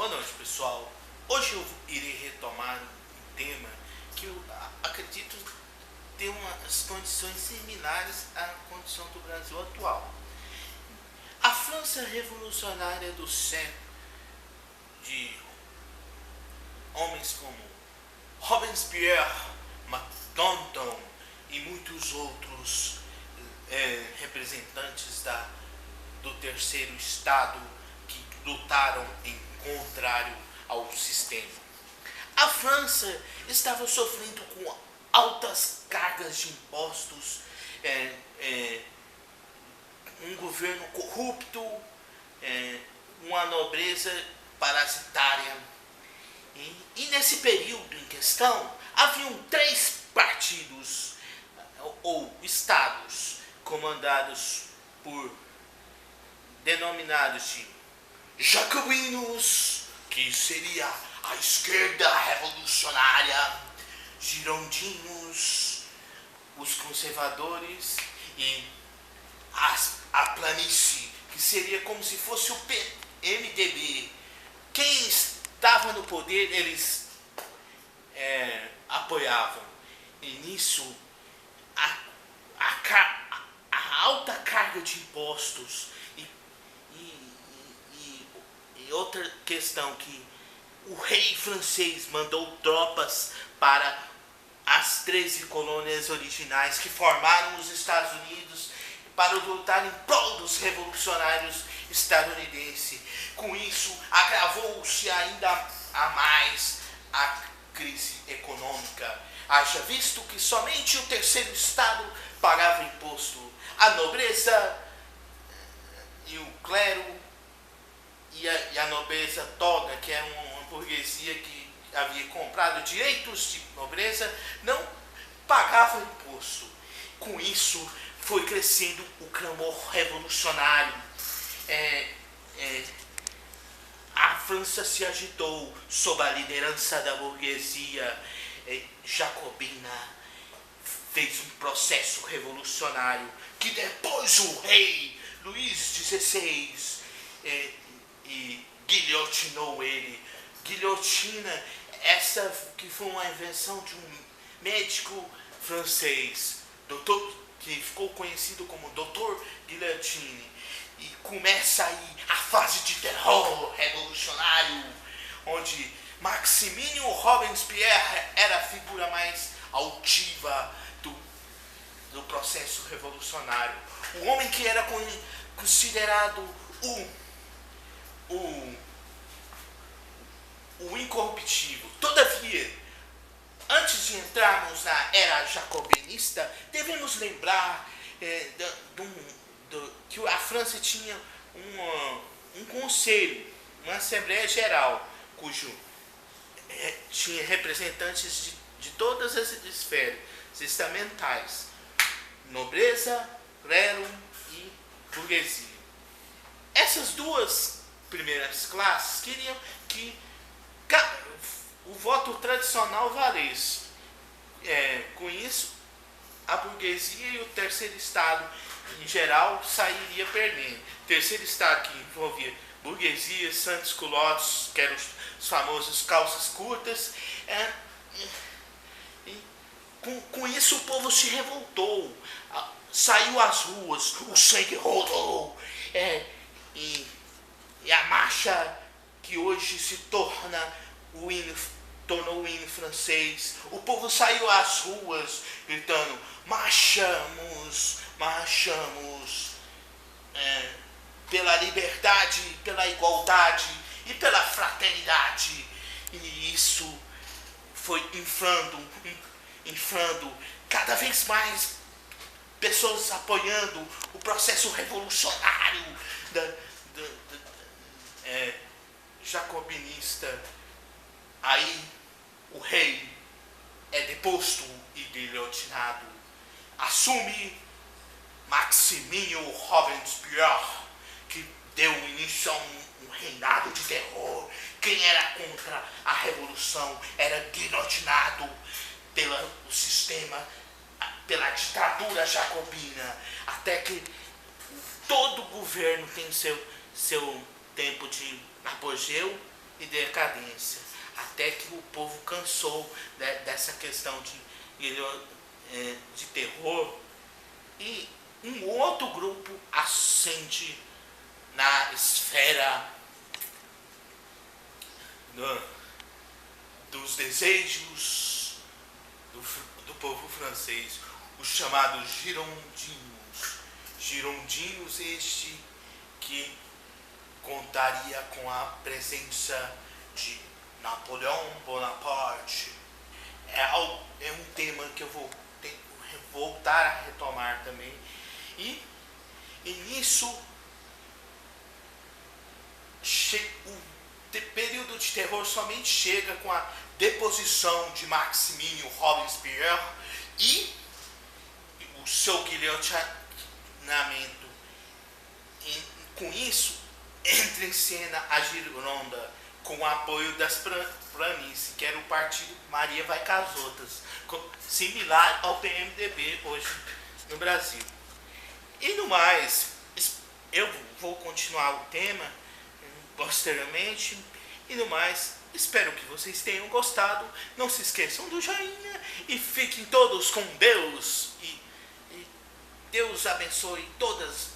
Boa noite, pessoal. Hoje eu irei retomar um tema que eu acredito ter umas condições similares à condição do Brasil atual. A França revolucionária do século, de homens como Robespierre, Danton e muitos outros representantes do terceiro estado que lutaram em contrário ao sistema. A França estava sofrendo com altas cargas de impostos, um governo corrupto, uma nobreza parasitária. E nesse período em questão, haviam 3 partidos ou estados comandados por denominados de jacobinos, que seria a esquerda revolucionária, girondinos, os conservadores, e a planície, que seria como se fosse o PMDB. Quem estava no poder, eles apoiavam. E nisso, a alta carga de impostos e outra questão, que o rei francês mandou tropas para as 13 colônias originais que formaram os Estados Unidos para lutar em prol dos revolucionários estadunidenses. Com isso, agravou-se ainda a mais a crise econômica. Haja visto que somente o terceiro estado pagava imposto. A nobreza e o clero e a nobreza toga, que era uma burguesia que havia comprado direitos de nobreza, não pagava imposto. Com isso, foi crescendo o clamor revolucionário. A França se agitou sob a liderança da burguesia jacobina, fez um processo revolucionário que depois o rei Luís XVI e guilhotinou ele. Guilhotina, essa que foi uma invenção de um médico francês, que ficou conhecido como Dr. Guillotine. E começa aí a fase de terror revolucionário, onde Maximilien Robespierre era a figura mais altiva do processo revolucionário. O homem que era considerado o incorruptível. Todavia, antes de entrarmos na era jacobinista, devemos lembrar que a França tinha um conselho, uma Assembleia Geral, cujo tinha representantes de todas as esferas estamentais: nobreza, clero e burguesia. Essas duas primeiras classes queriam que o voto tradicional valesse. Com isso, a burguesia e o terceiro estado, em geral, sairia perdendo. O terceiro estado, que envolvia burguesia, santos culottes, que eram os famosos calças curtas. Com isso, o povo se revoltou, saiu às ruas, o sangue rolou. E a marcha, que hoje se tornou o hino francês, o povo saiu às ruas gritando: marchamos, marchamos, pela liberdade, pela igualdade e pela fraternidade. E isso foi inflando cada vez mais pessoas apoiando o processo revolucionário jacobinista. Aí o rei é deposto e guilhotinado. Assume Maximilien Robespierre, que deu início a um reinado de terror. Quem era contra a revolução era guilhotinado pelo sistema, pela ditadura jacobina, até que todo governo tem seu tempo de apogeu e decadência, até que o povo cansou dessa questão de terror, e um outro grupo ascende na esfera dos desejos do povo francês, os chamados girondinos. Girondinos este que contaria com a presença de Napoleão Bonaparte. É um tema que eu vou voltar a retomar também. E nisso, o período de terror somente chega com a deposição de Maximilien Robespierre e o seu guilhotinamento. Com isso, entra em cena a Gironda, com o apoio das planícies, que era o partido Maria Vai Casotas, similar ao PMDB hoje no Brasil. E no mais, eu vou continuar o tema posteriormente. E no mais, espero que vocês tenham gostado. Não se esqueçam do joinha e fiquem todos com Deus. E Deus abençoe todos.